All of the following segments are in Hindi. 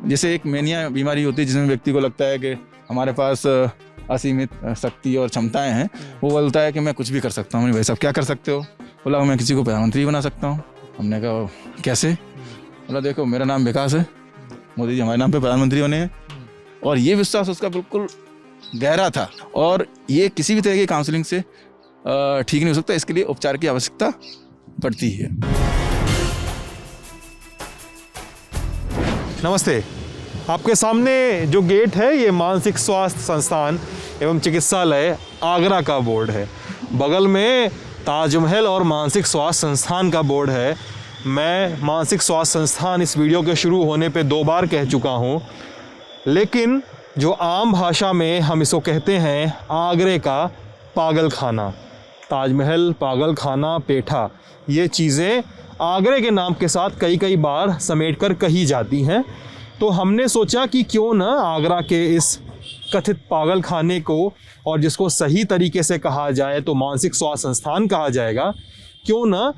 जैसे एक मेनिया बीमारी होती है जिसमें व्यक्ति को लगता है कि हमारे पास असीमित शक्ति और क्षमताएं हैं। वो बोलता है कि मैं कुछ भी कर सकता हूँ। भाई साहब क्या कर सकते हो? बोला मैं किसी को प्रधानमंत्री बना सकता हूँ। हमने कहा कैसे? बोला देखो मेरा नाम विकास है, मोदी जी हमारे नाम पे प्रधानमंत्री बने हैं। और ये विश्वास उसका बिल्कुल गहरा था और ये किसी भी तरह की काउंसलिंग से ठीक नहीं हो सकता। इसके लिए उपचार की आवश्यकता पड़ती है। नमस्ते। आपके सामने जो गेट है ये मानसिक स्वास्थ्य संस्थान एवं चिकित्सालय आगरा का बोर्ड है। बगल में ताजमहल और मानसिक स्वास्थ्य संस्थान का बोर्ड है। मैं मानसिक स्वास्थ्य संस्थान इस वीडियो के शुरू होने पे 2 बार कह चुका हूँ, लेकिन जो आम भाषा में हम इसको कहते हैं आगरे का पागल खाना। ताजमहल, पागल खाना, पेठा, ये चीज़ें आगरे के नाम के साथ कई बार समेटकर कही जाती हैं। तो हमने सोचा कि क्यों ना आगरा के इस कथित पागल खाने को, और जिसको सही तरीके से कहा जाए तो मानसिक स्वास्थ्य संस्थान कहा जाएगा, क्यों ना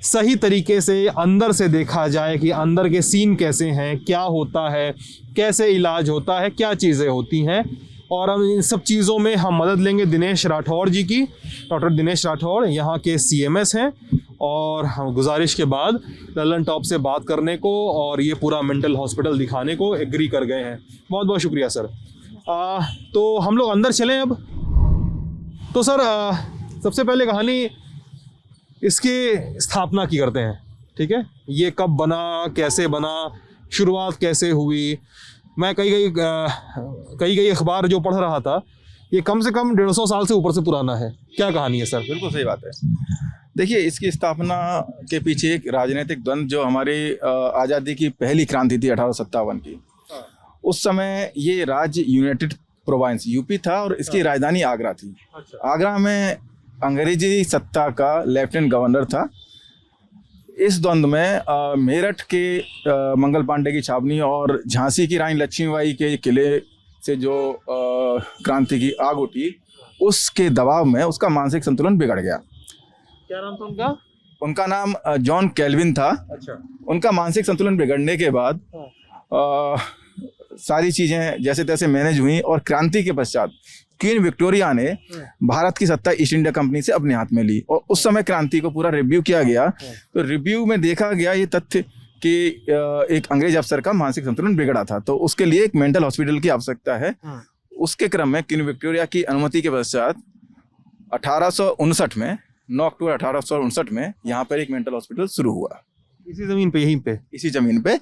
सही तरीके से अंदर से देखा जाए कि अंदर के सीन कैसे हैं, क्या होता है, कैसे इलाज होता है, क्या चीज़ें होती हैं। और हम इन सब चीज़ों में हम मदद लेंगे दिनेश राठौर जी की। डॉक्टर दिनेश राठौर यहाँ के CMS हैं और हम गुजारिश के बाद ललन टॉप से बात करने को और ये पूरा मेंटल हॉस्पिटल दिखाने को एग्री कर गए हैं। बहुत बहुत शुक्रिया सर। तो हम लोग अंदर चलें अब। तो सर सबसे पहले कहानी इसकी स्थापना की करते हैं, ठीक है? ये कब बना, कैसे बना, शुरुआत कैसे हुई? मैं कई अखबार जो पढ़ रहा था, ये कम से कम 150 साल से ऊपर से पुराना है। क्या कहानी है सर? बिल्कुल सही बात है। देखिए, इसकी स्थापना के पीछे एक राजनीतिक द्वंद्व, जो हमारी आज़ादी की पहली क्रांति थी 1857 की, उस समय ये राज्य यूनाइटेड प्रोविंस यूपी था और इसकी राजधानी आगरा थी। आगरा में अंग्रेजी सत्ता का लेफ्टिनेंट गवर्नर था। इस द्वंद्व में मेरठ के मंगल पांडे की छावनी और झांसी की रानी लक्ष्मीबाई के किले से जो क्रांति की आग उठी, उसके दबाव में उसका मानसिक संतुलन बिगड़ गया। क्या नाम था उनका? उनका नाम जॉन कैल्विन था। अच्छा। उनका मानसिक संतुलन बिगड़ने के बाद सारी चीज़ें जैसे तैसे मैनेज हुई और क्रांति के पश्चात क्वीन विक्टोरिया ने भारत की सत्ता ईस्ट इंडिया कंपनी से अपने हाथ में ली और उस समय क्रांति को पूरा रिव्यू किया गया। तो रिव्यू में देखा गया ये तथ्य कि एक अंग्रेज अफसर का मानसिक संतुलन बिगड़ा था, तो उसके लिए एक मेंटल हॉस्पिटल की आवश्यकता है। उसके क्रम में क्वीन विक्टोरिया की अनुमति के पश्चात 1859 में 9 अक्टूबर 1859 में यहाँ पर एक मेंटल हॉस्पिटल शुरू हुआ। इसी ज़मीन पे, यहीं पे, इसी ज़मीन पे।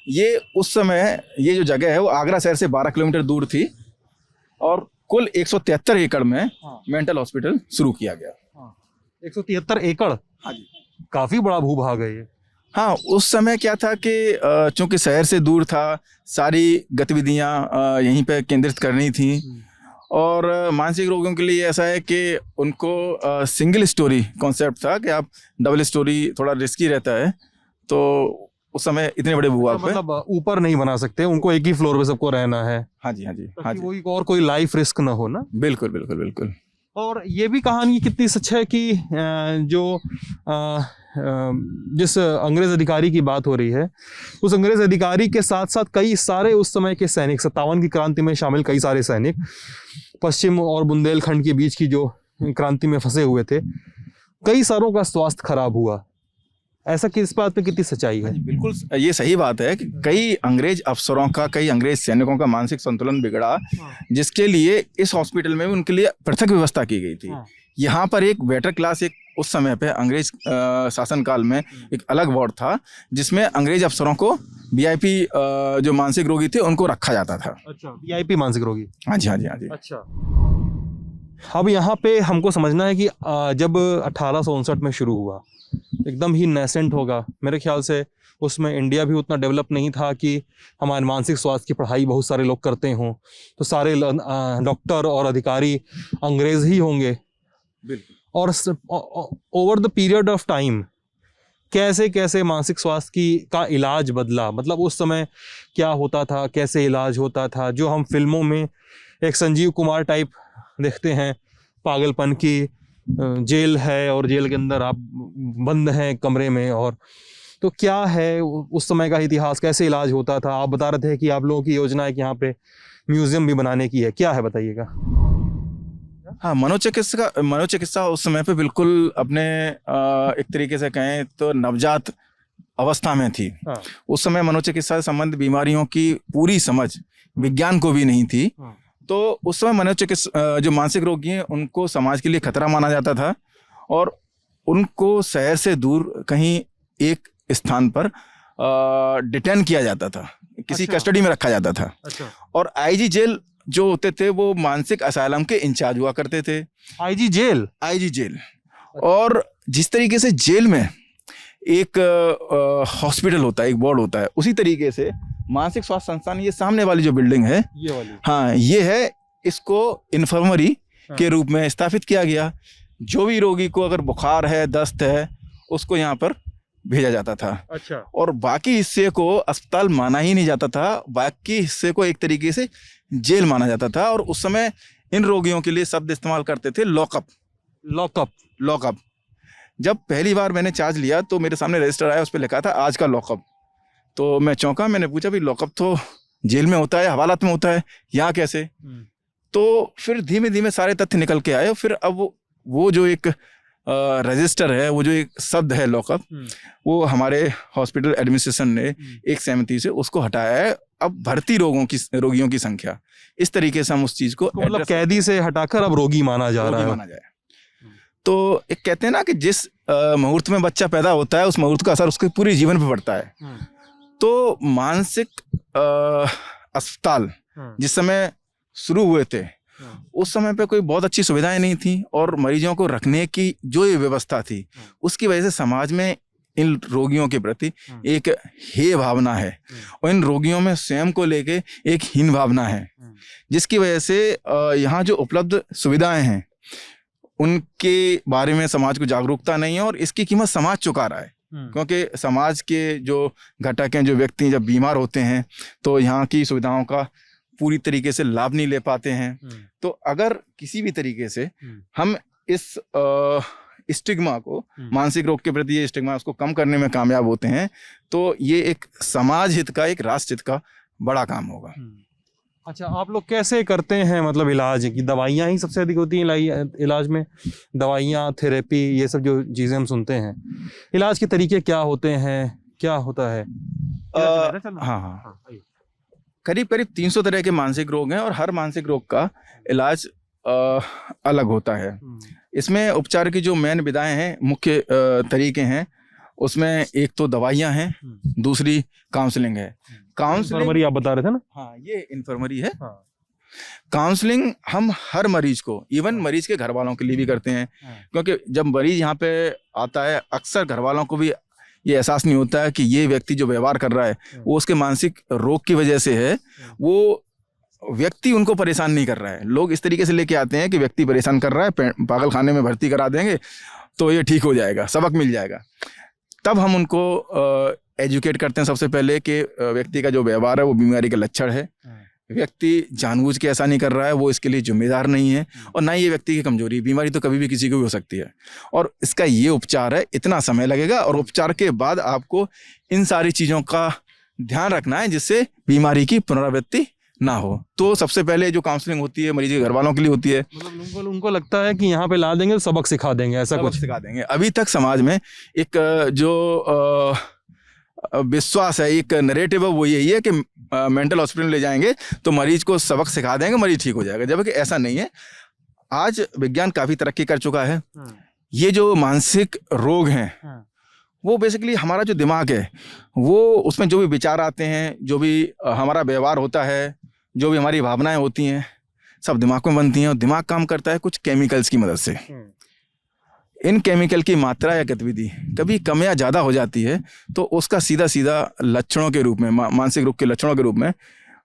ये उस समय ये जो जगह है वो आगरा शहर से 12 किलोमीटर दूर थी और कुल 173 एकड़ में मेंटल हॉस्पिटल शुरू किया गया। 173 एकड़? हाँ जी, काफ़ी बड़ा भूभाग है ये। हाँ, उस समय क्या था कि चूंकि शहर से दूर था, सारी गतिविधियाँ यहीं पे केंद्रित करनी थी और मानसिक रोगियों के लिए ऐसा है कि उनको सिंगल स्टोरी कॉन्सेप्ट था कि आप डबल स्टोरी थोड़ा रिस्की रहता है, तो उस समय इतने बड़े भूभाग पे मतलब ऊपर नहीं बना सकते, उनको एक ही फ्लोर पे सबको रहना है। हाँ जी, हाँ जी, हाँ जी। वही, और कोई लाइफ रिस्क ना हो ना। बिल्कुल बिल्कुल बिल्कुल। और ये भी कहानी कितनी सच है कि जिस अंग्रेज अधिकारी की बात हो रही है, उस अंग्रेज अधिकारी के साथ साथ कई सारे उस समय के सैनिक, 57 की क्रांति में शामिल कई सारे सैनिक पश्चिम और बुंदेलखंड के बीच की जो क्रांति में फंसे हुए थे, कई सारों का स्वास्थ्य खराब हुआ। ऐसा कि इस बात पे कितनी सच्चाई है? बिल्कुल, ये सही बात है कि कई अंग्रेज अफसरों का, कई अंग्रेज सैनिकों का मानसिक संतुलन बिगड़ा, जिसके लिए इस हॉस्पिटल में उनके लिए पृथक व्यवस्था की गई थी। यहाँ पर एक बेटर क्लास, एक उस समय पे अंग्रेज शासनकाल में एक अलग वार्ड था जिसमें अंग्रेज अफसरों को VIP जो मानसिक रोगी थे उनको रखा जाता था। अच्छा, VIP मानसिक रोगी? हाँ जी, हाँ जी, हाँ जी। अच्छा, अब यहाँ पे हमको समझना है कि जब 1859 में शुरू हुआ, एकदम ही नेसेंट होगा मेरे ख्याल से। उसमें इंडिया भी उतना डेवलप नहीं था कि हमारे मानसिक स्वास्थ्य की पढ़ाई बहुत सारे लोग करते हों, तो सारे डॉक्टर और अधिकारी अंग्रेज ही होंगे। बिल्कुल। और over the period of time कैसे कैसे मानसिक स्वास्थ्य का इलाज बदला, मतलब उस समय क्या होता था, कैसे इलाज होता था, जो हम फिल्मों में एक संजीव कुमार टाइप देखते हैं, पागलपन की जेल है और जेल के अंदर आप बंद हैं कमरे में और तो क्या है उस समय का इतिहास, कैसे इलाज होता था? आप बता रहे थे कि आप लोगों की योजना है कि यहाँ पे म्यूजियम भी बनाने की है, क्या है बताइएगा? हाँ, मनोचिकित्सा उस समय पे बिल्कुल अपने एक तरीके से कहें तो नवजात अवस्था में थी। हाँ। उस समय मनोचिकित्सा से संबंधित बीमारियों की पूरी समझ विज्ञान को भी नहीं थी। हाँ। तो उस समय मनोचिकित्सा जो मानसिक रोगी हैं उनको समाज के लिए खतरा माना जाता था और उनको शहर से दूर कहीं एक स्थान पर डिटेन किया जाता था, किसी अच्छा। कस्टडी में रखा जाता था। अच्छा। और आईजी जेल जो होते थे वो मानसिक असाइलम के इंचार्ज हुआ करते थे। IG jail? IG jail. और जिस तरीके से जेल में एक हॉस्पिटल होता है, एक वार्ड होता है, उसी तरीके से मानसिक स्वास्थ्य संस्थान, ये सामने वाली जो बिल्डिंग है, ये वाली, हाँ, ये है, इसको इन्फर्मरी के रूप में स्थापित किया गया। जो भी रोगी को अगर बुखार है, दस्त है, उसको यहाँ पर भेजा जाता था। अच्छा। और बाकी हिस्से को अस्पताल माना ही नहीं जाता था, बाकी हिस्से को एक तरीके से जेल माना जाता था। और उस समय इन रोगियों के लिए शब्द इस्तेमाल करते थे लॉकअप। लॉकअप? लॉकअप। जब पहली बार मैंने चार्ज लिया तो मेरे सामने रजिस्टर आया, उस पर लिखा था आज का लॉकअप। तो मैं चौंका, मैंने पूछा भाई लॉकअप तो जेल में होता है, हवालात में होता है, यहाँ कैसे? तो फिर धीमे धीमे सारे तथ्य निकल के आए। फिर अब वो जो एक रजिस्टर है, वो जो एक शब्द है लॉकअप, वो हमारे हॉस्पिटल एडमिनिस्ट्रेशन ने एक सहमति से उसको हटाया है। अब भर्ती रोगियों की संख्या, इस तरीके से हम उस चीज को मतलब कैदी से हटाकर अब रोगी माना जा रहा है। माना जाए। तो एक कहते हैं ना कि जिस मुहूर्त में बच्चा पैदा होता है उस मुहूर्त का असर उसके पूरे जीवन पे पड़ता है। तो मानसिक अस्पताल जिस समय शुरू हुए थे उस समय पे कोई बहुत अच्छी सुविधाएं नहीं थी और मरीजों को रखने की जो ये व्यवस्था थी उसकी वजह से समाज में इन रोगियों के प्रति एक हेय भावना है और इन रोगियों में स्वयं को लेके एक हीन भावना है, जिसकी वजह से यहाँ जो उपलब्ध सुविधाएं हैं उनके बारे में समाज को जागरूकता नहीं है और इसकी कीमत समाज चुका रहा है। क्योंकि समाज के जो घटक हैं, जो व्यक्ति जब बीमार होते हैं तो यहाँ की सुविधाओं का पूरी तरीके से लाभ नहीं ले पाते हैं। तो अगर किसी भी तरीके से हम इस स्टिग्मा को, मानसिक रोग के प्रति ये स्टिग्मा, उसको कम करने में कामयाब होते हैं तो ये एक समाज हित का, एक राष्ट्र हित का बड़ा काम होगा। अच्छा, आप लोग कैसे करते हैं मतलब इलाज की? दवाइयाँ ही सबसे अधिक होती हैं इलाज में? दवाइयाँ, थेरेपी, ये सब जो चीज़ें हम सुनते हैं, इलाज के तरीके क्या होते हैं, क्या होता है? हाँ, करीब करीब 300 तरह के मानसिक रोग हैं और हर मानसिक रोग का इलाज अलग होता है। इसमें उपचार की जो मेन विधाएं हैं, मुख्य तरीके हैं, उसमें एक तो दवाइयां हैं, दूसरी काउंसलिंग है। काउंसलिंग आप बता रहे थे ना? हाँ, ये इन्फर्मरी है। काउंसलिंग हम हर मरीज को, इवन मरीज के घर वालों के लिए भी करते हैं, क्योंकि जब मरीज यहाँ पे आता है अक्सर घर वालों को भी ये एहसास नहीं होता है कि ये व्यक्ति जो व्यवहार कर रहा है वो उसके मानसिक रोग की वजह से है, वो व्यक्ति उनको परेशान नहीं कर रहा है। लोग इस तरीके से लेके आते हैं कि व्यक्ति परेशान कर रहा है, पागल खाने में भर्ती करा देंगे तो ये ठीक हो जाएगा, सबक मिल जाएगा। तब हम उनको एजुकेट करते हैं सबसे पहले कि व्यक्ति का जो व्यवहार है वो बीमारी का लक्षण है, व्यक्ति जानबूझ के ऐसा नहीं कर रहा है, वो इसके लिए जिम्मेदार नहीं है और ना ये व्यक्ति की कमजोरी। बीमारी तो कभी भी किसी को भी हो सकती है और इसका ये उपचार है, इतना समय लगेगा और उपचार के बाद आपको इन सारी चीज़ों का ध्यान रखना है जिससे बीमारी की पुनरावृत्ति ना हो। तो सबसे पहले जो काउंसलिंग होती है मरीज के घर वालों के लिए होती है। मतलब उनको लगता है कि यहाँ पे ला देंगे तो सबक सिखा देंगे, ऐसा कुछ सिखा देंगे। अभी तक समाज में एक जो विश्वास है, एक नैरेटिव है, वो यही है कि मेंटल हॉस्पिटल ले जाएंगे तो मरीज को सबक सिखा देंगे, मरीज ठीक हो जाएगा, जबकि ऐसा नहीं है। आज विज्ञान काफी तरक्की कर चुका है। ये जो मानसिक रोग हैं वो बेसिकली हमारा जो दिमाग है वो, उसमें जो भी विचार आते हैं, जो भी हमारा व्यवहार होता है, जो भी हमारी भावनाएं होती हैं, सब दिमाग में बनती हैं और दिमाग काम करता है कुछ केमिकल्स की मदद से। इन केमिकल की मात्रा या गतिविधि कभी कम या ज़्यादा हो जाती है तो उसका सीधा सीधा लक्षणों के रूप में, मानसिक रोग के लक्षणों के रूप में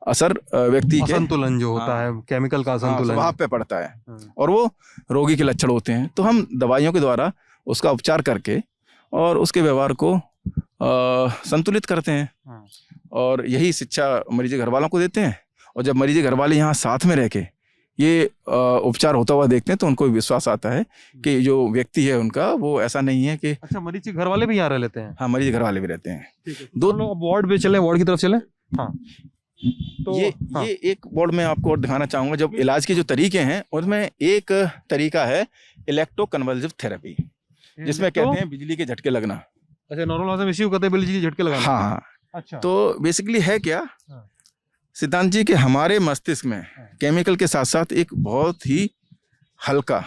असर व्यक्ति के असंतुलन जो होता है, केमिकल का असंतुलन स्वभाव पे पड़ता है और वो रोगी के लक्षण होते हैं। तो हम दवाइयों के द्वारा उसका उपचार करके और उसके व्यवहार को संतुलित करते हैं और यही शिक्षा मरीज के घर वालों को देते हैं। और जब मरीज के घर वाले यहाँ साथ में रह के ये उपचार होता हुआ देखते हैं तो उनको विश्वास आता है कि जो व्यक्ति है उनका वो ऐसा नहीं है कि अच्छा, मरीज के घर वाले भी यहाँ रह लेते हैं? हाँ, मरीज घर वाले भी रहते हैं। ठीक है, दो लोग वार्ड पे चले, वार्ड की तरफ चले। हाँ, तो ये एक बोर्ड में आपको और दिखाना चाहूंगा। जब इलाज के जो तरीके हैं उसमें एक तरीका है इलेक्ट्रोकन्वल्सिव थेरेपी, जिसमें कहते हैं बिजली के झटके लगना। अच्छा, नॉर्मल भाषा में इसी को कहते हैं बिजली के झटके लगाना। हाँ हाँ। अच्छा, तो बेसिकली है क्या हाँ। सिद्धांत जी कि हमारे मस्तिष्क में केमिकल के साथ साथ एक बहुत ही हल्का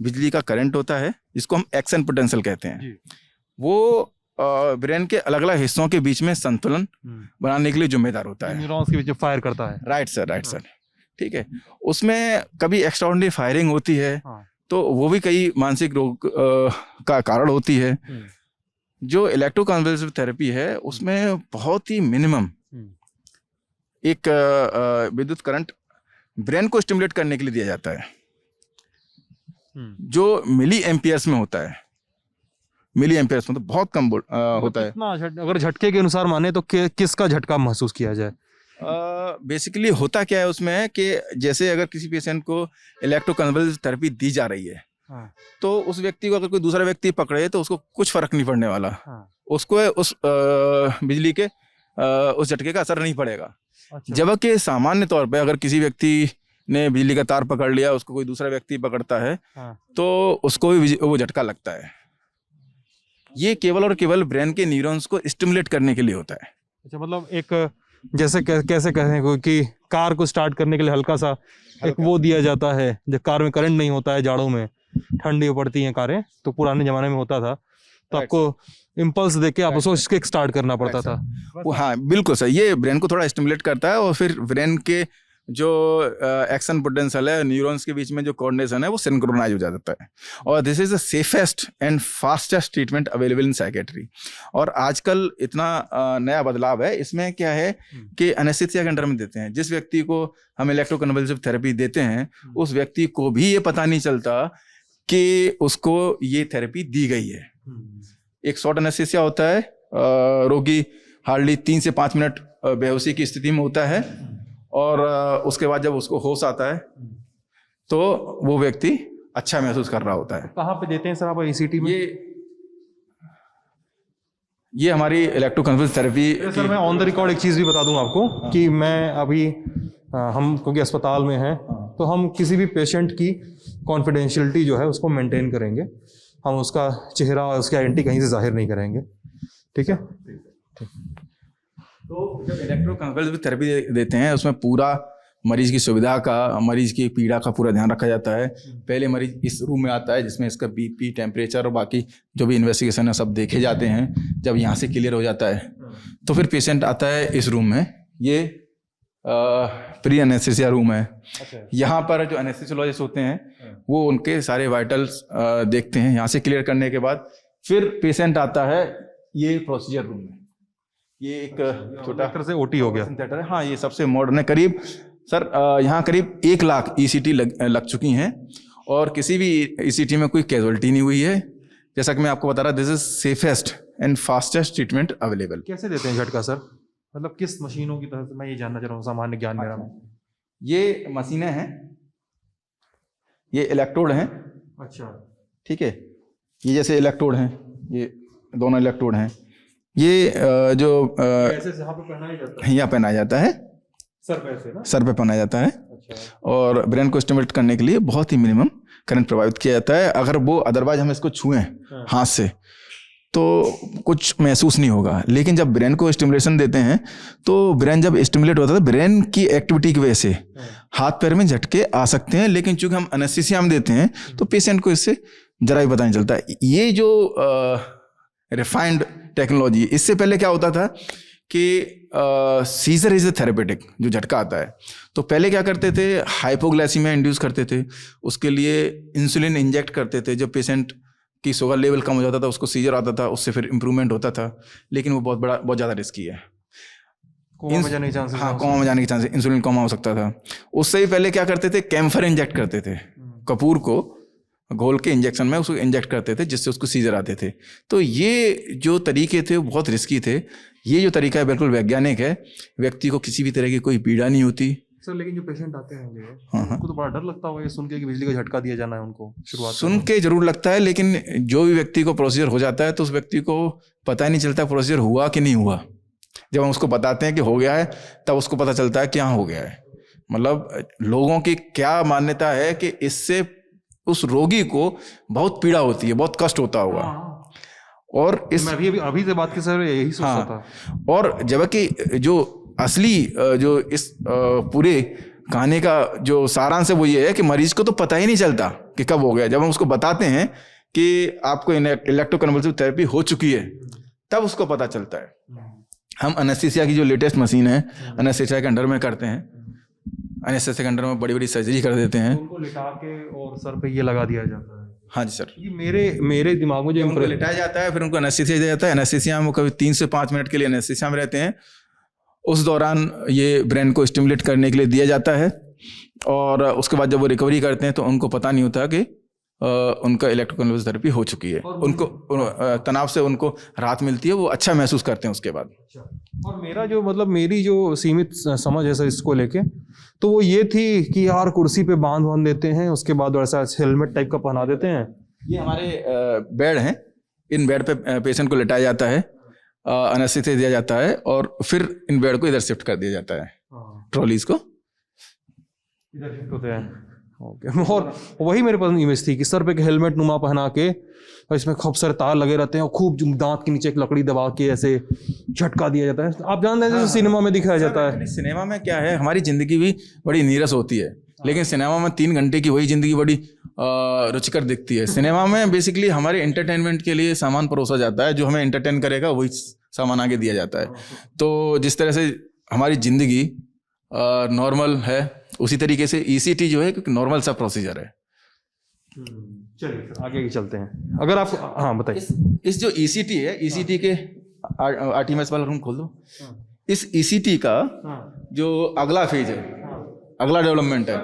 बिजली का करंट होता है, जिसको हम एक्शन पोटेंशियल कहते हैं। जी। वो ब्रेन के अलग अलग हिस्सों के बीच में संतुलन बनाने के लिए जिम्मेदार होता है। न्यूरॉन्स के बीच फायर करता है। Right sir, right sir. ठीक है, उसमें कभी एक्स्ट्राऑर्डिनरी फायरिंग होती है तो वो भी कई मानसिक रोग का कारण होती है। जो इलेक्ट्रोकन्वल्सिव थेरेपी है उसमें बहुत ही मिनिमम एक विद्युत करंट ब्रेन को स्टिमुलेट करने के लिए दिया जाता है, जो मिली एम्पियर्स में होता है। मिली एम्पियर्स में तो बहुत कम होता है। अगर झटके के अनुसार माने तो किसका झटका महसूस किया जाए? बेसिकली होता क्या है उसमें कि जैसे अगर किसी पेशेंट को इलेक्ट्रोकन्वल्सिव थेरेपी दी जा रही है तो उस व्यक्ति को अगर कोई दूसरा व्यक्ति पकड़े तो उसको कुछ फर्क नहीं पड़ने वाला। उसको उस बिजली के उस झटके का असर नहीं पड़ेगा। अच्छा। जबकि सामान्य तौर पे अगर किसी व्यक्ति ने बिजली का तार पकड़ लिया, उसको कोई दूसरा व्यक्ति पकड़ता है तो उसको भी वो झटका लगता है। ये केवल और केवल ब्रेन के न्यूरॉन्स को स्टिमुलेट करने के लिए होता है। अच्छा, मतलब एक जैसे कैसे कहें कि कार को स्टार्ट करने के लिए हल्का सा एक वो दिया जाता है। जब कार में करंट नहीं होता है, जाड़ों में ठंडी पड़ती हैं कारें, तो पुराने जमाने में होता था, तो आपको इम्पल्स देके आप उसको किक स्टार्ट करना पड़ता था। वो हाँ बिल्कुल सही, ये ब्रेन को थोड़ा स्टिमुलेट करता है और फिर ब्रेन के जो एक्शन पोटेंशियल है, न्यूरॉन्स के बीच में जो कोऑर्डिनेशन है वो सिंक्रोनाइज हो जाता है। और this is the safest and fastest treatment available in psychiatry. और आजकल इतना नया बदलाव है इसमें, क्या है कि एनेस्थीसिया के अंडर में देते हैं। जिस व्यक्ति को हम इलेक्ट्रोकन्वल्सिव थेरेपी देते हैं उस व्यक्ति को भी ये पता नहीं चलता कि उसको ये थेरेपी दी गई है। एक शॉर्ट एनेस्थीसिया होता है, रोगी हार्डली 3 से 5 मिनट बेहोशी की स्थिति में होता है और उसके बाद जब उसको होश आता है तो वो व्यक्ति अच्छा महसूस कर रहा होता है। कहाँ पे देते हैं सर आप ECT में? ये हमारी इलेक्ट्रोकन्वल्सिव थेरेपी। सर मैं ऑन द रिकॉर्ड एक चीज़ भी बता दूं आपको कि मैं अभी हम क्योंकि अस्पताल में हैं तो हम किसी भी पेशेंट की कॉन्फिडेंशियलिटी जो है उसको मेंटेन करेंगे। हम उसका चेहरा और उसकी आइडेंटिटी कहीं से जाहिर नहीं करेंगे। ठीक है। तो जब इलेक्ट्रोकन्वल्सिव थेरेपी देते हैं उसमें पूरा मरीज की सुविधा का, मरीज की पीड़ा का पूरा ध्यान रखा जाता है। पहले मरीज इस रूम में आता है जिसमें इसका BP, टेम्परेचर और बाकी जो भी इन्वेस्टिगेशन है सब देखे जाते हैं। जब यहाँ से क्लियर हो जाता है तो फिर पेशेंट आता है इस रूम में। ये प्री एनेस्थीसिया रूम है। यहाँ पर जो एनेस्थीसियोलॉजिस्ट होते हैं वो उनके सारे वाइटल्स देखते हैं। यहाँ से क्लियर करने के बाद फिर पेशेंट आता है ये प्रोसीजर रूम में। ये एक छोटा तरह से OT हो गया थिएटर है। हाँ, ये सबसे मॉडर्न है। करीब सर यहाँ करीब 1 लाख ECT लग चुकी हैं और किसी भी ECT में कोई कैजुअलिटी नहीं हुई है। जैसा कि मैं आपको बता रहा, this is safest and fastest treatment available. कैसे देते हैं झटका सर? मतलब किस मशीनों की तरह से? मैं ये जानना चाह रहा हूँ, सामान्य ज्ञान मेरा में। ये मशीनें हैं, ये इलेक्ट्रोड हैं। अच्छा, ठीक है। ये जैसे इलेक्ट्रोड हैं, ये दोनों इलेक्ट्रोड हैं। ये जो ऐसे यहाँ पे पहनाया जाता है, यहाँ पहनाया जाता है, सर पे ऐसे ना? सर पे पहनाया जाता है। अच्छा। और ब्रेन को स्टिमुलेट करने के लिए बहुत ही मिनिमम करंट प्रभावित किया जाता है। अगर वो अदरवाइज हम इसको छुएं हाथ से तो कुछ महसूस नहीं होगा, लेकिन जब ब्रेन को स्टिमुलेशन देते हैं तो ब्रेन जब स्टिमुलेट होता है, ब्रेन की एक्टिविटी की वजह से हाथ पैर में झटके आ सकते हैं। लेकिन चूंकि हम एनेस्थीसिया में देते हैं तो पेशेंट को इससे जरा ही पता नहीं चलता। ये जो रिफाइंड टेक्नोलॉजी, इससे पहले क्या होता था कि सीजर इज ए थेरेपेटिक, जो झटका आता है तो पहले क्या करते थे, हाइपोग्लाइसीमिया इंड्यूस करते थे, उसके लिए इंसुलिन इंजेक्ट करते थे। जब पेशेंट की शुगर लेवल कम हो जाता था उसको सीजर आता था, उससे फिर इंप्रूवमेंट होता था। लेकिन वो बहुत ज़्यादा रिस्की है। कोमा में जाने के चांसेस। हाँ, कोमा में जाने के चांसेस, इंसुलिन कोमा हो सकता था। उससे ही पहले क्या करते थे, कैम्फर इंजेक्ट करते थे, कपूर को घोल के इंजेक्शन में उसको इंजेक्ट करते थे जिससे उसको सीजर आते थे। तो ये जो तरीके थे वो बहुत रिस्की थे। ये जो तरीका है बिल्कुल वैज्ञानिक है। व्यक्ति को किसी भी तरह की कोई पीड़ा नहीं होती, सर लेकिन जो पेशेंट आते होंगे हाँ। उनको तो बड़ा डर लगता होगा ये सुन के कि बिजली का झटका दिया जाना है उनको शुरुआत सुन के जरूर लगता है, लेकिन जो भी व्यक्ति को प्रोसीजर हो जाता है तो उस व्यक्ति को पता ही नहीं चलता प्रोसीजर हुआ कि नहीं हुआ। जब हम उसको बताते हैं कि हो गया है तब उसको पता चलता है क्या हो गया है। मतलब लोगों की क्या मान्यता है कि इससे उस रोगी को बहुत पीड़ा होती है, बहुत कष्ट होता होगा। और इस मैं अभी से बात की सर यही सोच रहा था। और जबकि जो असली जो इस पूरे कहानी का जो सारांश है वो ये है कि मरीज को तो पता ही नहीं चलता कि कब हो गया। जब हम उसको बताते हैं कि आपको इलेक्ट्रोकन्वल्सिव थेरेपी हो चुकी है तब उसको पता चलता है। हम एनेस्थीसिया की जो लेटेस्ट मशीन है एनेस्थीसिया के अंडर में करते हैं, एनेस्थीसिया के अंडर में बड़ी बड़ी सर्जरी कर देते हैं, उनको लिटा के और सर पे ये लगा दिया जाता है। हाँ जी सर। ये मेरे दिमाग में जो उनको लिटाया जाता है, फिर उनको एनेस्थीसिया दिया जाता है। एनेस्थीसिया में वो कभी 3 से 5 मिनट के लिए एनेस्थीसिया में रहते हैं। उस दौरान ये ब्रेन को स्टिमुलेट करने के लिए दिया जाता है और उसके बाद जब वो रिकवरी करते हैं तो उनको पता नहीं होता कि उनका इलेक्ट्रोकन्वल्सिव थेरेपी हो चुकी है। उनको तनाव से उनको राहत मिलती है, वो अच्छा महसूस करते हैं उसके बाद। और मेरा जो मतलब मेरी जो सीमित समझ है सर इसको लेके तो वो ये थी कि यार कुर्सी पे बांध देते हैं, उसके बाद वैसा हेलमेट टाइप का पहना देते हैं। ये हमारे बेड हैं, इन बेड पे पेशेंट को लिटाया जाता है, एनेस्थीसिया दिया जाता है और फिर इन बेड को इधर शिफ्ट कर दिया जाता है, ट्रॉलीज को इधर शिफ्ट होते हैं। ओके। और वही मेरे पास इमेज थी कि सर पे एक हेलमेट नुमा पहना के और इसमें खूब सारे तार लगे रहते हैं और खूब दांत के नीचे एक लकड़ी दबा के ऐसे झटका दिया जाता है। आप जानते हैं जैसे सिनेमा में दिखाया जाता है। सिनेमा में क्या है, हमारी जिंदगी भी बड़ी नीरस होती है, लेकिन सिनेमा में 3 घंटे की वही जिंदगी बड़ी रुचिकर दिखती है। सिनेमा में बेसिकली हमारे एंटरटेनमेंट के लिए सामान परोसा जाता है, जो हमें एंटरटेन करेगा वही सामान आगे दिया जाता है। तो जिस तरह से हमारी जिंदगी नॉर्मल है उसी तरीके से ईसीटी जो है क्योंकि नॉर्मल सा प्रोसीजर है। चलिए आगे ही चलते हैं। अगर आप हाँ बताइए। इस जो ईसीटी है, ईसीटी के आरटीएमएस वाला रूम खोल दो। इस ईसीटी का जो अगला फेज है, अगला डेवलपमेंट है,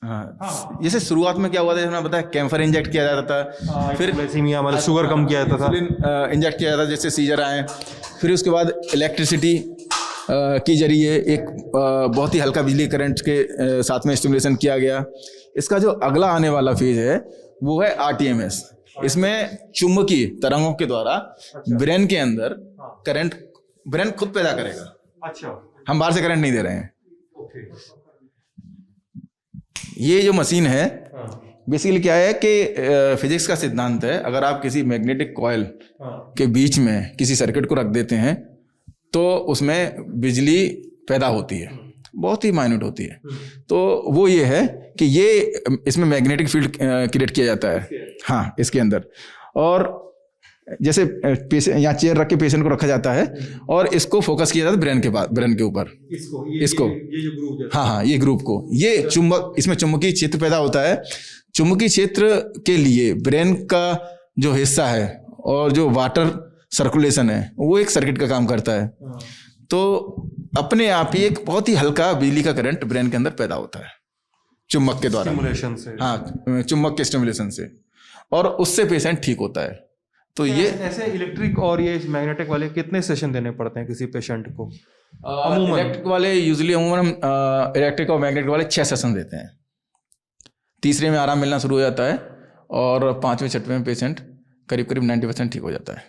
हाँ, जैसे शुरुआत में क्या हुआ था, मैंने बताया कैम्फर इंजेक्ट किया जाता था, फिर ग्लाइसीमिया मतलब शुगर कम किया जाता था, इंजेक्ट किया जाता था जैसे सीजर आए, फिर उसके बाद इलेक्ट्रिसिटी के जरिए एक बहुत ही हल्का बिजली करंट के साथ में स्टिमुलेशन किया गया। इसका जो अगला आने वाला फेज है वो है आरटीएमएस। इसमें चुंबकीय तरंगों के द्वारा ब्रेन के अंदर करंट ब्रेन खुद पैदा करेगा। अच्छा, हम बाहर से करंट नहीं दे रहे हैं। ये जो मशीन है बेसिकली क्या है कि फिजिक्स का सिद्धांत है, अगर आप किसी मैग्नेटिक कॉइल के बीच में किसी सर्किट को रख देते हैं तो उसमें बिजली पैदा होती है, बहुत ही माइन्यूट होती है। तो वो ये है कि ये इसमें मैग्नेटिक फील्ड क्रिएट किया जाता है, हाँ, इसके अंदर। और जैसे यहाँ चेयर रख के पेशेंट को रखा जाता है और इसको फोकस किया जाता है ब्रेन के ऊपर, इसको ये जो ग्रुप, हाँ, ये ग्रुप को, ये चुंबक, इसमें चुंबकीय क्षेत्र पैदा होता है। चुंबकीय क्षेत्र के लिए ब्रेन का जो हिस्सा है और जो वाटर सर्कुलेशन है वो एक सर्किट का काम करता है। तो अपने आप ही एक बहुत ही हल्का बिजली का करंट ब्रेन के अंदर पैदा होता है चुंबक के द्वारा, स्टिमुलेशन से, हाँ, चुंबक के स्टिमुलेशन से, और उससे पेशेंट ठीक होता है। तो ये ऐसे इलेक्ट्रिक और ये मैग्नेटिक वाले कितने सेशन देने पड़ते हैं किसी पेशेंट को? इलेक्ट्रिक वाले यूजुअली अमूमन हम इलेक्ट्रिक और मैग्नेटिक वाले 6 सेशन देते हैं। तीसरे में आराम मिलना शुरू हो जाता है और 5वें 6वें में पेशेंट करीब 90% ठीक हो जाता है।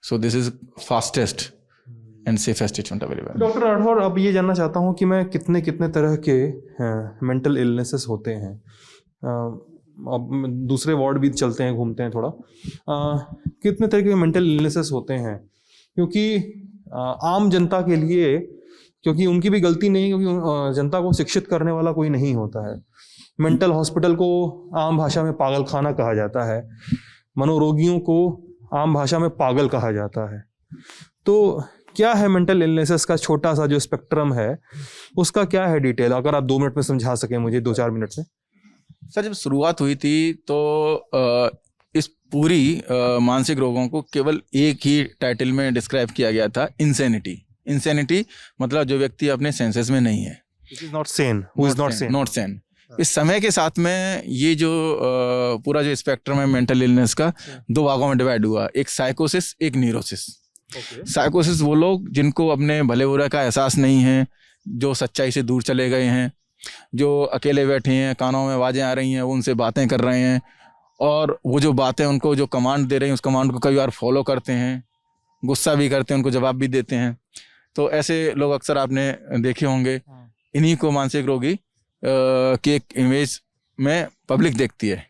So this is fastest and safest treatment available. Doctor Rathore, अब ये जानना चाहता हूँ कि मैं कितने तरह के मेंटल इलनेसेस होते हैं। अब दूसरे वार्ड भी चलते हैं, घूमते हैं थोड़ा, कितने तरह के मेंटल इलनेसेस होते हैं? क्योंकि आम जनता के लिए, क्योंकि उनकी भी गलती नहीं, क्योंकि जनता को शिक्षित करने वाला कोई नहीं होता है। मेंटल हॉस्पिटल को आम भाषा में पागल खाना कहा जाता है, मनोरोगियों को आम भाषा में पागल कहा जाता है। तो क्या है मेंटल इलनेसेस का छोटा सा जो स्पेक्ट्रम है उसका क्या है डिटेल, अगर आप 2 मिनट में समझा सकें मुझे, 2-4 मिनट से। सर, जब शुरुआत हुई थी तो इस पूरी मानसिक रोगों को केवल एक ही टाइटल में डिस्क्राइब किया गया था, इंसैनिटी, मतलब जो व्यक्ति अपने सेंसेस में नहीं है, नॉट सेन। इस समय के साथ में ये जो पूरा जो स्पेक्ट्रम है मेंटल इलनेस का 2 भागों में डिवाइड हुआ, एक साइकोसिस, एक न्यूरोसिस। साइकोसिस वो लोग जिनको अपने भले बुरे का एहसास नहीं है, जो सच्चाई से दूर चले गए हैं, जो अकेले बैठे हैं, कानों में आवाज़ें आ रही हैं, वो उनसे बातें कर रहे हैं और वो जो बातें उनको जो कमांड दे रही हैं उस कमांड को कई बार फॉलो करते हैं, गुस्सा भी करते हैं, उनको जवाब भी देते हैं। तो ऐसे लोग अक्सर आपने देखे होंगे। इन्हीं को मानसिक रोगी की एक इमेज में पब्लिक देखती है।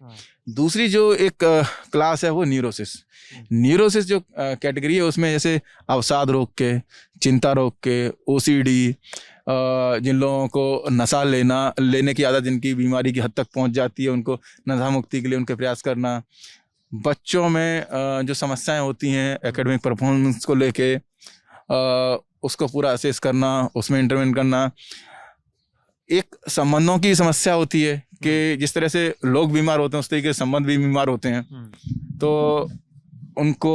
दूसरी जो एक क्लास है वो न्यूरोसिस। न्यूरोसिस जो कैटेगरी है उसमें जैसे अवसाद रोग के, चिंता रोग के, ओसीडी, जिन लोगों को नशा लेने की आदत, जिनकी बीमारी की हद तक पहुंच जाती है, उनको नशा मुक्ति के लिए उनके प्रयास करना। बच्चों में जो समस्याएं होती हैं एकेडमिक परफॉर्मेंस को लेके, उसको पूरा असेस करना, उसमें इंटरवेन करना। एक संबंधों की समस्या होती है कि जिस तरह से लोग बीमार होते हैं उस तरीके से संबंध भी बीमार होते हैं, तो उनको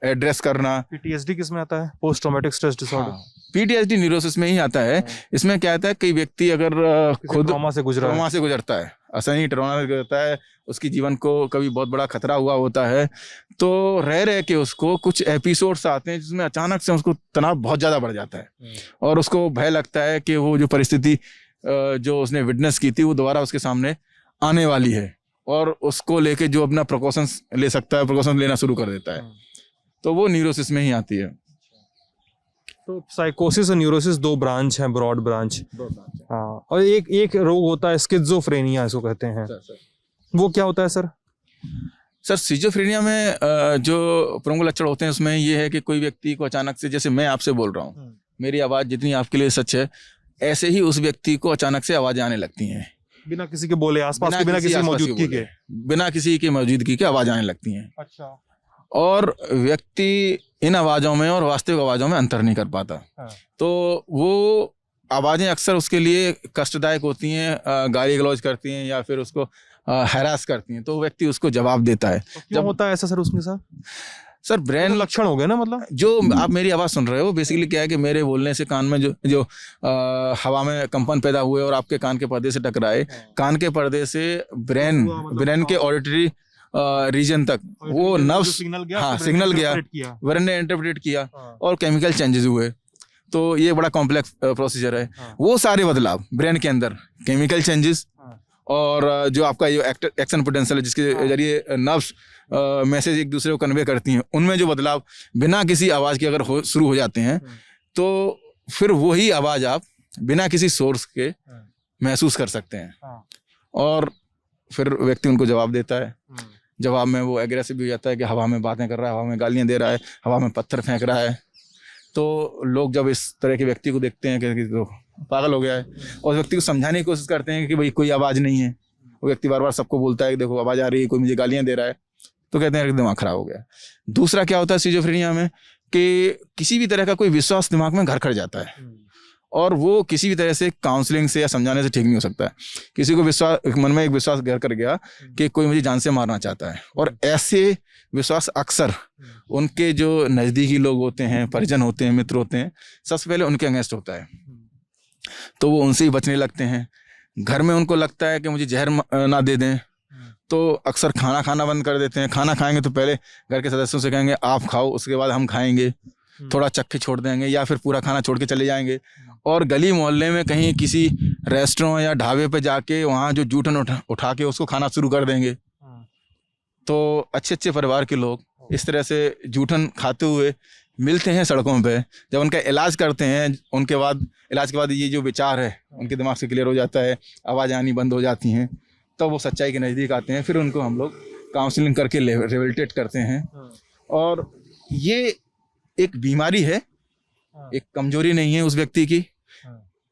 एड्रेस करना। पीटीएसडी किस में आता है? Post traumatic stress disorder. PTSD neurosis में ही आता है। इसमें क्या आता है, कई व्यक्ति अगर खुद ट्रॉमा से गुजरता है, असहनीय ट्रॉमा से गुजरता है, उसकी जीवन को कभी बहुत बड़ा खतरा हुआ होता है, तो रह के उसको कुछ एपिसोड्स आते हैं जिसमें अचानक से उसको तनाव बहुत ज़्यादा बढ़ जाता है और उसको भय लगता है कि वो जो परिस्थिति जो उसने विटनेस की थी वो दोबारा उसके सामने आने वाली है, और उसको लेके जो अपना प्रिकॉशंस ले सकता है, प्रिकॉशंस लेना शुरू कर देता है। तो वो न्यूरोसिस में ही आती है। तो साइकोसिस और न्यूरोसिस दो ब्रांच हैं, ब्रॉड ब्रांच। हाँ, और एक रोग होता है स्किज़ोफ्रेनिया, इसको कहते हैं। वो क्या होता है सर? सर सिजोफ्रेनिया में जो प्रमुख लक्षण होते हैं उसमें ये है कि कोई व्यक्ति को अचानक से, जैसे मैं आपसे बोल रहा हूँ, मेरी आवाज़ जितनी आपके लिए सच है, ऐसे ही उस व्यक्ति को अचानक से आवाज़ें आने लगती हैं, बिना किसी के बोले, आसपास के, बिना किसी मौजूदगी के, बिना किसी की मौजूदगी के आवाज़ आने लगती हैं। अच्छा। और व्यक्ति इन आवाज़ों में और वास्तविक आवाज़ों में अंतर नहीं कर पाता। तो वो आवाज़ें अक्सर उसके लिए कष्टदायक होती हैं, गाली गलौज करती हैं या फिर उसको हैरास करती हैं, तो व्यक्ति उसको जवाब देता है। तो जब होता है ऐसा सर उसमें? सर ब्रेन लक्षण हो गए ना, मतलब जो आप मेरी आवाज़ सुन रहे हो, बेसिकली क्या है कि मेरे बोलने से कान में जो हवा में कंपन पैदा हुए और आपके कान के पर्दे से टकराए, कान के पर्दे से ब्रेन के ऑडिटरी रीजन तक वो नर्व्स, सिग्नल गया, ब्रेन ने इंटरप्रेट किया और केमिकल चेंजेस हुए। तो ये बड़ा कॉम्प्लेक्स प्रोसीजर है। वो सारे बदलाव ब्रेन के अंदर, केमिकल चेंजेस और जो आपका ये एक्शन पोटेंशियल है जिसके जरिए नर्व्स मैसेज एक दूसरे को कन्वे करती हैं, उनमें जो बदलाव बिना किसी आवाज़ के अगर शुरू हो जाते हैं, तो फिर वही आवाज़ आप बिना किसी सोर्स के महसूस कर सकते हैं। और फिर व्यक्ति उनको जवाब देता है। जवाब में वो एग्रेसिव भी हो जाता है कि हवा में बातें कर रहा है, हवा में गालियाँ दे रहा है, हवा में पत्थर फेंक रहा है। तो लोग जब इस तरह के व्यक्ति को देखते हैं कि तो पागल हो गया है, और व्यक्ति को समझाने की कोशिश करते हैं कि भाई कोई आवाज़ नहीं है, वो व्यक्ति बार बार सबको बोलता है कि देखो आवाज़ आ रही है, कोई मुझे गालियाँ दे रहा है, तो कहते हैं कि दिमाग खराब हो गया। दूसरा क्या होता है सिजोफ्रेनिया में कि किसी भी तरह का कोई विश्वास दिमाग में घर कर जाता है और वो किसी भी तरह से काउंसलिंग से या समझाने से ठीक नहीं हो सकता है। किसी को विश्वास, मन में एक विश्वास घर कर गया कि कोई मुझे जान से मारना चाहता है, और ऐसे विश्वास अक्सर उनके जो नज़दीकी लोग होते हैं, परिजन होते हैं, मित्र होते हैं, सबसे पहले उनके अगेंस्ट होता है, तो वो उनसे ही बचने लगते हैं। घर में उनको लगता है कि मुझे जहर ना दे दें, तो अक्सर खाना खाना बंद कर देते हैं। खाना खाएंगे तो पहले घर के सदस्यों से कहेंगे आप खाओ, उसके बाद हम खाएंगे, थोड़ा चक्के छोड़ देंगे या फिर पूरा खाना छोड़ के चले जाएंगे। और गली मोहल्ले में कहीं किसी रेस्टोरेंट या ढाबे पे जाके वहाँ जो जूठन उठा के उसको खाना शुरू कर देंगे। तो अच्छे अच्छे परिवार के लोग इस तरह से जूठन खाते हुए मिलते हैं सड़कों पे, जब उनका इलाज करते हैं, उनके बाद इलाज के बाद ये जो विचार है उनके दिमाग से क्लियर हो जाता है, आवाज़ आनी बंद हो जाती हैं, तब वो सच्चाई के नज़दीक आते हैं। फिर उनको हम लोग काउंसलिंग करके रिहेबिलिटेट करते हैं। और ये एक बीमारी है, एक कमजोरी नहीं है उस व्यक्ति की,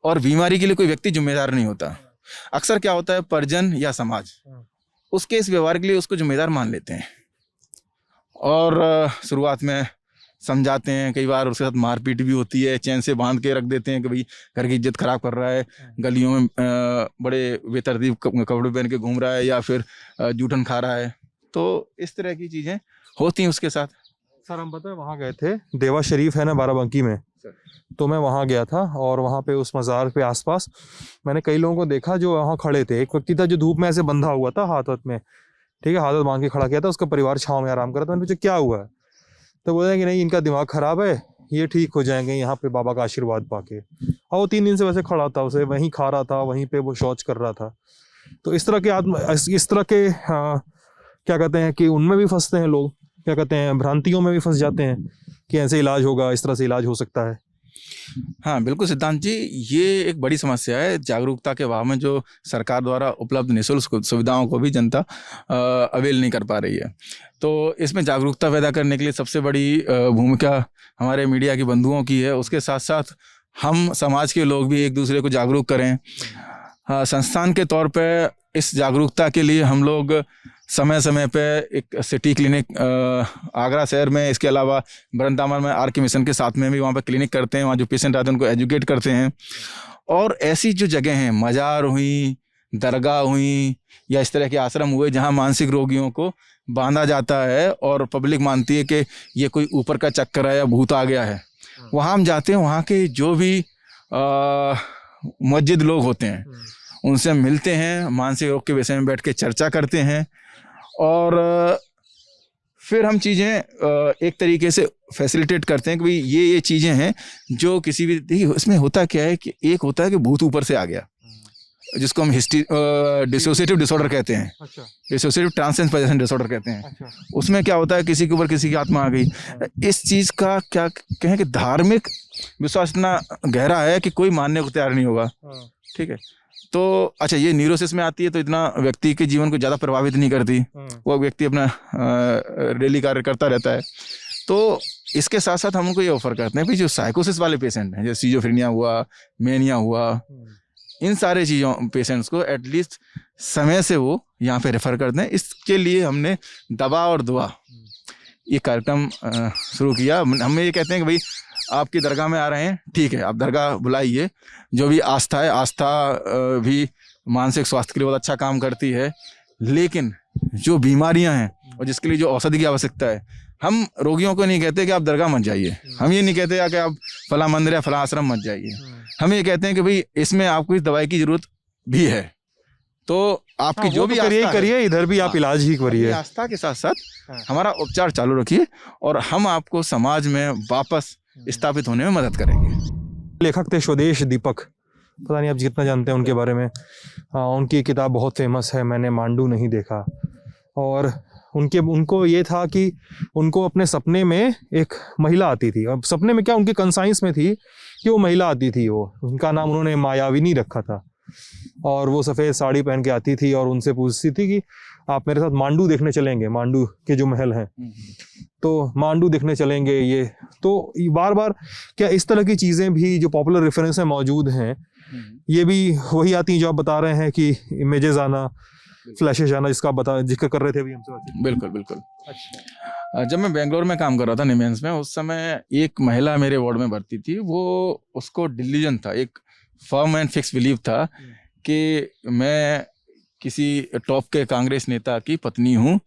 और बीमारी के लिए कोई व्यक्ति जिम्मेदार नहीं होता। अक्सर क्या होता है, परिजन या समाज उसके इस व्यवहार के लिए उसको जिम्मेदार मान लेते हैं और शुरुआत में समझाते हैं, कई बार उसके साथ मारपीट भी होती है, चैन से बांध के रख देते हैं कि भाई घर की इज्जत खराब कर रहा है, गलियों में बड़े बेतरतीब कपड़े पहन के घूम रहा है या फिर जूठन खा रहा है। तो इस तरह की चीज़ें होती हैं उसके साथ। सर हम पता है वहाँ गए थे, देवा शरीफ है ना बाराबंकी में, तो मैं वहाँ गया था और वहाँ पे उस मज़ार पे आसपास मैंने कई लोगों को देखा जो वहाँ खड़े थे। एक व्यक्ति था जो धूप में ऐसे बंधा हुआ था हाथ में, ठीक है, हाथ बांध के खड़ा किया था, उसका परिवार छाँव में आराम कर रहा था। मैंने पूछा क्या हुआ है, तो बोले कि नहीं, इनका दिमाग ख़राब है, ये ठीक हो जाएंगे यहाँ पे बाबा का आशीर्वाद पाके। और वो 3 दिन से वैसे खड़ा था, उसे वहीं खा रहा था, वहीं पे वो शौच कर रहा था। तो इस तरह के इस तरह के क्या कहते हैं कि उनमें भी फंसते हैं लोग, क्या कहते हैं, भ्रांतियों में भी फंस जाते हैं कि ऐसे इलाज होगा, इस तरह से इलाज हो सकता है। हाँ बिल्कुल सिद्धांत जी, ये एक बड़ी समस्या है। जागरूकता के अभाव में जो सरकार द्वारा उपलब्ध निःशुल्क सुविधाओं को भी जनता अवेल नहीं कर पा रही है। तो इसमें जागरूकता पैदा करने के लिए सबसे बड़ी भूमिका हमारे मीडिया की बंधुओं की है। उसके साथ साथ हम समाज के लोग भी एक दूसरे को जागरूक करें। संस्थान के तौर पे इस जागरूकता के लिए हम लोग समय समय पे एक सिटी क्लिनिक आगरा शहर में, इसके अलावा वृंदावन में आर के मिशन के साथ में भी वहाँ पे क्लिनिक करते हैं। वहाँ जो पेशेंट आते हैं उनको एजुकेट करते हैं। और ऐसी जो जगह हैं, मज़ार हुई, दरगाह हुई, या इस तरह के आश्रम हुए जहाँ मानसिक रोगियों को बांधा जाता है और पब्लिक मानती है कि ये कोई ऊपर का चक्कर है या भूत आ गया है, वहाँ हम जाते हैं। वहाँ के जो भी मुवज्जिद लोग होते हैं उनसे मिलते हैं, मानसिक रोग के विषय में बैठ के चर्चा करते हैं, और फिर हम चीज़ें एक तरीके से फैसिलिटेट करते हैं कि भाई ये चीज़ें हैं जो किसी भी, देखिए इसमें होता क्या है कि एक होता है कि भूत ऊपर से आ गया, जिसको हम डिसोसिएटिव डिसऑर्डर कहते हैं। अच्छा। डिसोसिएटिव ट्रांसेंस पोजेशन डिसऑर्डर कहते हैं। अच्छा। उसमें क्या होता है, किसी के ऊपर किसी की आत्मा आ गई। इस चीज़ का क्या कहें कि धार्मिक विश्वास इतना गहरा है कि कोई मानने को तैयार नहीं होगा। ठीक है, तो अच्छा, ये न्यूरोसिस में आती है तो इतना व्यक्ति के जीवन को ज़्यादा प्रभावित नहीं करती, वो व्यक्ति अपना डेली कार्य करता रहता है। तो इसके साथ साथ हम उनको ये ऑफर करते हैं, भाई जो साइकोसिस वाले पेशेंट हैं, जैसे सीजोफ्रेनिया हुआ, मेनिया हुआ, इन सारे चीज़ों पेशेंट्स को एटलीस्ट समय से वो यहाँ पे रेफर करते हैं। इसके लिए हमने दवा और दुआ ये कार्यक्रम शुरू किया। हम ये कहते हैं कि भाई आपकी दरगाह में आ रहे हैं, ठीक है, आप दरगाह बुलाइए। जो भी आस्था है, आस्था भी मानसिक स्वास्थ्य के लिए बहुत अच्छा काम करती है, लेकिन जो बीमारियां हैं और जिसके लिए जो औषधि की आवश्यकता है, हम रोगियों को नहीं कहते कि आप दरगाह मत जाइए, हम ये नहीं कहते कि आप फला मंदिर या फला आश्रम मत जाइए। हम ये कहते हैं कि भाई इसमें आपको इस दवाई की जरूरत भी है, तो आपकी जो भी करिए, इधर भी आप इलाज ही करिए। आस्था के साथ साथ हमारा उपचार चालू रखिए और हम आपको समाज में वापस स्थापित होने में मदद करेंगे। लेखक थे स्वदेश दीपक, पता नहीं आप जितना जानते हैं उनके बारे में। उनकी किताब बहुत फेमस है, मैंने मांडू नहीं देखा। और उनको ये था कि उनको अपने सपने में एक महिला आती थी। अब सपने में क्या, उनके कंसाइंस में थी कि वो महिला आती थी, उनका नाम उन्होंने मायाविनी रखा था। और वो सफ़ेद साड़ी पहन के आती थी और उनसे पूछती थी कि आप मेरे साथ मांडू देखने चलेंगे, मांडू के जो महल हैं, तो मांडू देखने चलेंगे। ये तो बार बार क्या इस तरह की चीज़ें भी जो पॉपुलर रेफरेंस में मौजूद हैं, ये भी वही आती हैं जो आप बता रहे हैं कि इमेजेस आना, फ्लैशेस आना, जिक्र कर रहे थे अभी हमसे। बिल्कुल बिल्कुल। अच्छा, जब मैं बेंगलोर में काम कर रहा था निमेंस में, उस समय एक महिला मेरे वार्ड में भर्ती थी। वो उसको डिलीजन था, एक फर्म एंड फिक्स बिलीव था कि मैं किसी टॉप के कांग्रेस नेता की पत्नी हूँ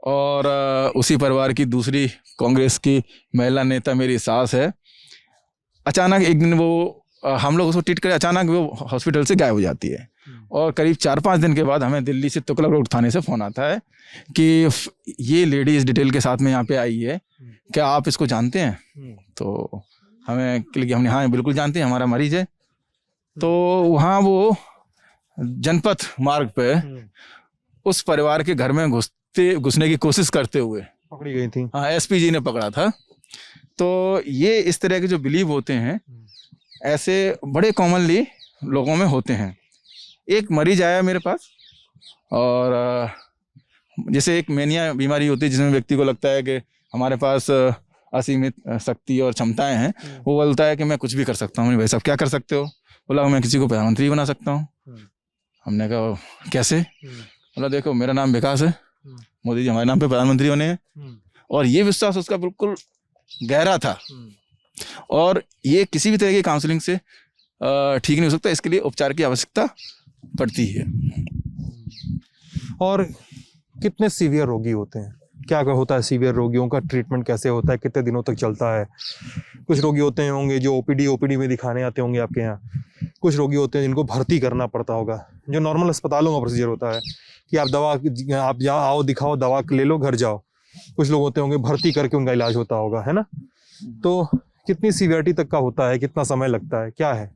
और उसी परिवार की दूसरी कांग्रेस की महिला नेता मेरी सास है। अचानक एक दिन वो हम लोग उसको ट्रीट करें, अचानक वो हॉस्पिटल से गायब हो जाती है। और करीब 4-5 दिन के बाद हमें दिल्ली से तुगलक रोड थाने से फ़ोन आता है कि ये लेडी इस डिटेल के साथ में यहाँ पे आई है, क्या आप इसको जानते हैं? तो हमने हाँ बिल्कुल जानते हैं, हमारा मरीज है। तो वहाँ वो जनपथ मार्ग पे उस परिवार के घर में घुसने की कोशिश करते हुए पकड़ी गई थी। हाँ, एसपी जी ने पकड़ा था। तो ये इस तरह के जो बिलीव होते हैं, ऐसे बड़े कॉमनली लोगों में होते हैं। एक मरीज आया मेरे पास, और जैसे एक मेनिया बीमारी होती है जिसमें व्यक्ति को लगता है कि हमारे पास असीमित शक्ति और क्षमताएं हैं। वो बोलता है कि मैं कुछ भी कर सकता हूँ। भाई साहब क्या कर सकते हो? बोला मैं किसी को प्रधानमंत्री बना सकता हूँ। हमने कहा कैसे? बोला देखो मेरा नाम विकास है, मोदी जी हमारे नाम पे प्रधानमंत्री बने हैं। और ये विश्वास उसका बिल्कुल गहरा था, और ये किसी भी तरह की काउंसलिंग से ठीक नहीं हो सकता, इसके लिए उपचार की आवश्यकता पड़ती है। और कितने सीवियर रोगी होते हैं, क्या होता है सीवियर रोगियों का ट्रीटमेंट कैसे होता है, कितने दिनों तक चलता है? कुछ रोगी होते होंगे जो ओपीडी में दिखाने आते होंगे आपके यहाँ, कुछ रोगी होते हैं जिनको भर्ती करना पड़ता होगा, जो नॉर्मल अस्पतालों का प्रोसीजर होता है कि आप आओ दिखाओ, दवा ले लो, घर जाओ। कुछ लोग होते होंगे भर्ती करके उनका इलाज होता होगा, है ना? तो कितनी सीवियरिटी तक का होता है, कितना समय लगता है, क्या है?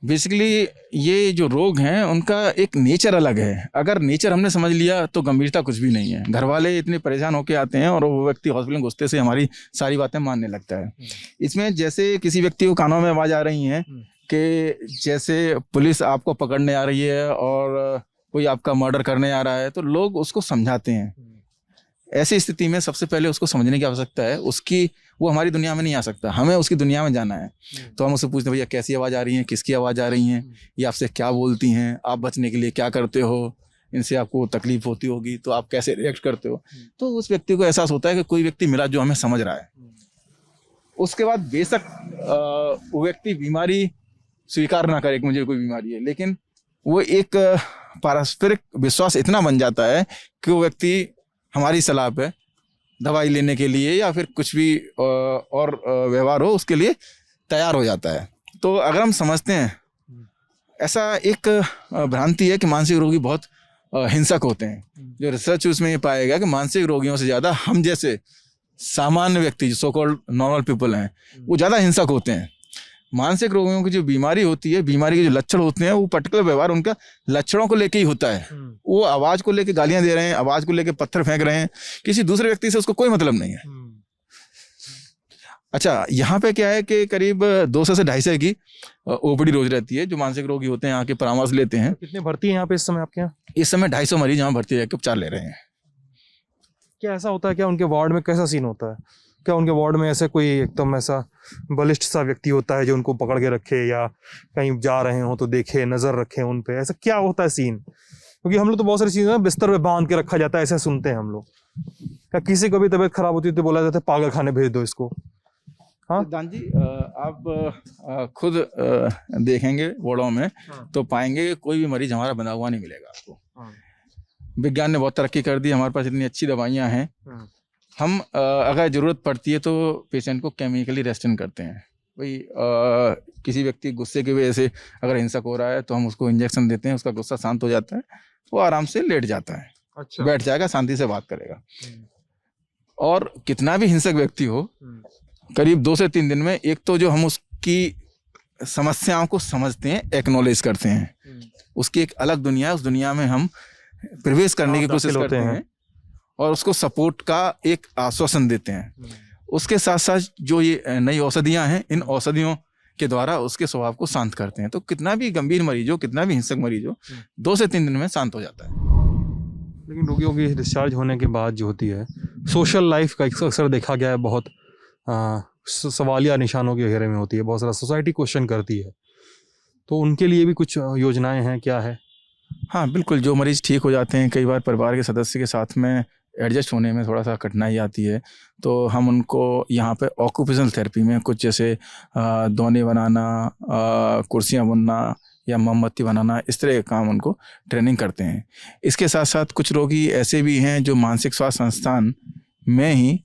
बेसिकली ये जो रोग हैं उनका एक नेचर अलग है। अगर नेचर हमने समझ लिया तो गंभीरता कुछ भी नहीं है। घर वाले इतने परेशान होके आते हैं और वो व्यक्ति हॉस्पिटल में घुसते से हमारी सारी बातें मानने लगता है। इसमें जैसे किसी व्यक्ति को कानों में आवाज़ आ रही हैं कि जैसे पुलिस आपको पकड़ने आ रही है और कोई आपका मर्डर करने आ रहा है, तो लोग उसको समझाते हैं। ऐसी स्थिति में सबसे पहले उसको समझने की आवश्यकता है। वो हमारी दुनिया में नहीं आ सकता, हमें उसकी दुनिया में जाना है। तो हम उससे पूछते हैं, भैया कैसी आवाज़ आ रही है, किसकी आवाज़ आ रही है, ये आपसे क्या बोलती हैं, आप बचने के लिए क्या करते हो, इनसे आपको तकलीफ होती होगी तो आप कैसे रिएक्ट करते हो। तो उस व्यक्ति को एहसास होता है कि कोई व्यक्ति मिला जो हमें समझ रहा है। उसके बाद बेशक वो व्यक्ति बीमारी स्वीकार ना करे कि मुझे कोई बीमारी है, लेकिन वो एक पारस्परिक विश्वास इतना बन जाता है कि वो व्यक्ति हमारी सलाह पे दवाई लेने के लिए या फिर कुछ भी और व्यवहार हो उसके लिए तैयार हो जाता है। तो अगर हम समझते हैं, ऐसा एक भ्रांति है कि मानसिक रोगी बहुत हिंसक होते हैं। जो रिसर्च उसमें ये पाएगा कि मानसिक रोगियों से ज़्यादा हम जैसे सामान्य व्यक्ति जो सो कॉल्ड नॉर्मल पीपल हैं वो ज़्यादा हिंसक होते हैं। मानसिक रोगियों की जो बीमारी होती है, बीमारी के जो लक्षण होते हैं, वो पर्टिकुलर व्यवहार उनका लक्षणों को लेके ही होता है। वो आवाज को लेके गालियां दे रहे हैं, आवाज को लेके पत्थर फेंक रहे हैं, किसी दूसरे व्यक्ति से उसको कोई मतलब नहीं है। अच्छा, यहाँ पे क्या है कि करीब 200 से 250 की ओपीडी रोज रहती है। जो मानसिक रोगी होते हैं यहाँ के परामर्श लेते हैं। कितने भर्ती हैं यहाँ पे इस समय आपके यहाँ? इस समय 250 मरीज यहाँ भर्ती रहकर उपचार ले रहे हैं। क्या ऐसा होता है, क्या उनके वार्ड में कैसा सीन होता है? क्या उनके वार्ड में ऐसे कोई एकदम ऐसा बलिष्ठ सा व्यक्ति होता है जो उनको पकड़ के रखे, या कहीं जा रहे हो तो देखे, नजर रखे उन पे? ऐसा क्या होता है सीन? क्योंकि हम लोग तो बहुत सारी चीजें बिस्तर पे बांध के रखा जाता है, ऐसे सुनते हैं हम लोग। क्या किसी को भी तबीयत खराब होती है तो बोला जाता है पागल खाने भेज दो इसको? हाँ दान जी, आप खुद देखेंगे वार्डों में तो पाएंगे कि कोई भी मरीज हमारा बना हुआ नहीं मिलेगा आपको। विज्ञान ने बहुत तरक्की कर दी, हमारे पास इतनी अच्छी दवाइयाँ हैं। हम अगर ज़रूरत पड़ती है तो पेशेंट को केमिकली रेस्टेंट करते हैं। भाई किसी व्यक्ति गुस्से की वजह से अगर हिंसक हो रहा है तो हम उसको इंजेक्शन देते हैं, उसका गुस्सा शांत हो जाता है, वो आराम से लेट जाता है। अच्छा। बैठ जाएगा, शांति से बात करेगा। और कितना भी हिंसक व्यक्ति हो, करीब 2 से 3 दिन में एक तो जो हम उसकी समस्याओं को समझते हैं, एक्नॉलेज करते हैं, उसकी एक अलग दुनिया है, उस दुनिया में हम प्रवेश करने की कोशिश करते हैं और उसको सपोर्ट का एक आश्वासन देते हैं। उसके साथ साथ जो ये नई औषधियां हैं, इन औषधियों के द्वारा उसके स्वभाव को शांत करते हैं। तो कितना भी गंभीर मरीज हो, कितना भी हिंसक मरीज हो, 2 से 3 दिन में शांत हो जाता है। लेकिन रोगियों की डिस्चार्ज होने के बाद जो होती है सोशल लाइफ का अक्सर देखा गया है बहुत सवालिया निशानों के घेरे में होती है, बहुत सारा सोसाइटी क्वेश्चन करती है। तो उनके लिए भी कुछ योजनाएं हैं, क्या है? हाँ बिल्कुल, जो मरीज ठीक हो जाते हैं, कई बार परिवार के सदस्य के साथ में एडजस्ट होने में थोड़ा सा कठिनाई आती है, तो हम उनको यहाँ पे ऑक्यूपेशनल थेरेपी में कुछ जैसे दोने बनाना, कुर्सियाँ बुनना या मोमबत्ती बनाना, इस तरह के काम उनको ट्रेनिंग करते हैं। इसके साथ साथ कुछ रोगी ऐसे भी हैं जो मानसिक स्वास्थ्य संस्थान में ही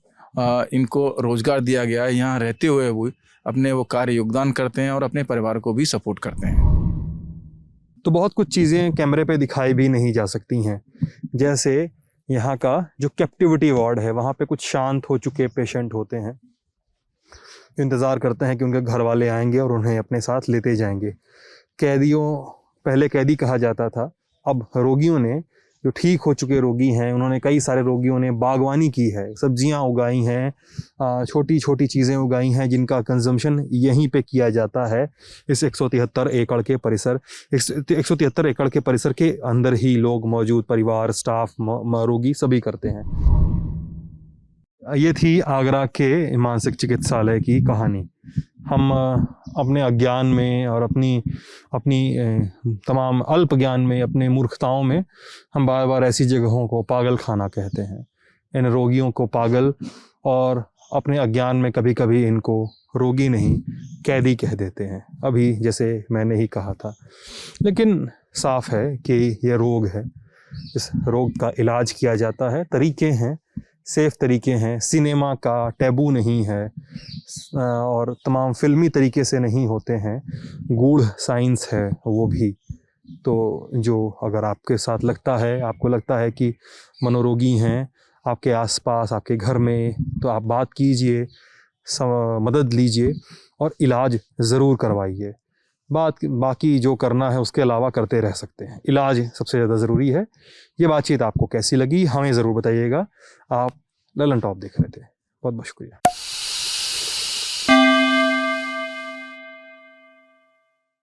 इनको रोजगार दिया गया है, यहाँ रहते हुए वो अपने वो कार्य योगदान करते हैं और अपने परिवार को भी सपोर्ट करते हैं। तो बहुत कुछ चीज़ें कैमरे पे दिखाई भी नहीं जा सकती हैं, जैसे यहाँ का जो कैप्टिविटी वार्ड है, वहाँ पे कुछ शांत हो चुके पेशेंट होते हैं जो इंतज़ार करते हैं कि उनके घर वाले आएंगे और उन्हें अपने साथ लेते जाएंगे। कैदियों, पहले कैदी कहा जाता था, अब रोगियों ने, जो ठीक हो चुके रोगी हैं, उन्होंने, कई सारे रोगियों ने बागवानी की है, सब्जियां उगाई हैं, छोटी छोटी चीज़ें उगाई हैं जिनका कंजम्पशन यहीं पे किया जाता है। इस 173 एकड़ के परिसर 173 एकड़ के परिसर के अंदर ही लोग मौजूद, परिवार, स्टाफ, रोगी सभी करते हैं। ये थी आगरा के मानसिक चिकित्सालय की कहानी। हम अपने अज्ञान में और अपनी तमाम अल्प ज्ञान में, अपने मूर्खताओं में हम बार बार ऐसी जगहों को पागल खाना कहते हैं। इन रोगियों को पागल, और अपने अज्ञान में कभी कभी इनको रोगी नहीं कैदी कह देते हैं, अभी जैसे मैंने ही कहा था। लेकिन साफ है कि यह रोग है, इस रोग का इलाज किया जाता है, तरीके हैं, सेफ तरीके हैं, सिनेमा का टैबू नहीं है और तमाम फिल्मी तरीके से नहीं होते हैं, गूढ़ साइंस है वो भी। तो जो अगर आपके साथ लगता है, आपको लगता है कि मनोरोगी हैं, आपके आसपास, आपके घर में, तो आप बात कीजिए, मदद लीजिए और इलाज ज़रूर करवाइए। बाकी जो करना है उसके अलावा करते रह सकते हैं, इलाज सबसे ज़्यादा ज़रूरी है। ये बातचीत आपको कैसी लगी हमें ज़रूर बताइएगा। आप ललन टॉप देख रहे थे, बहुत बहुत शुक्रिया।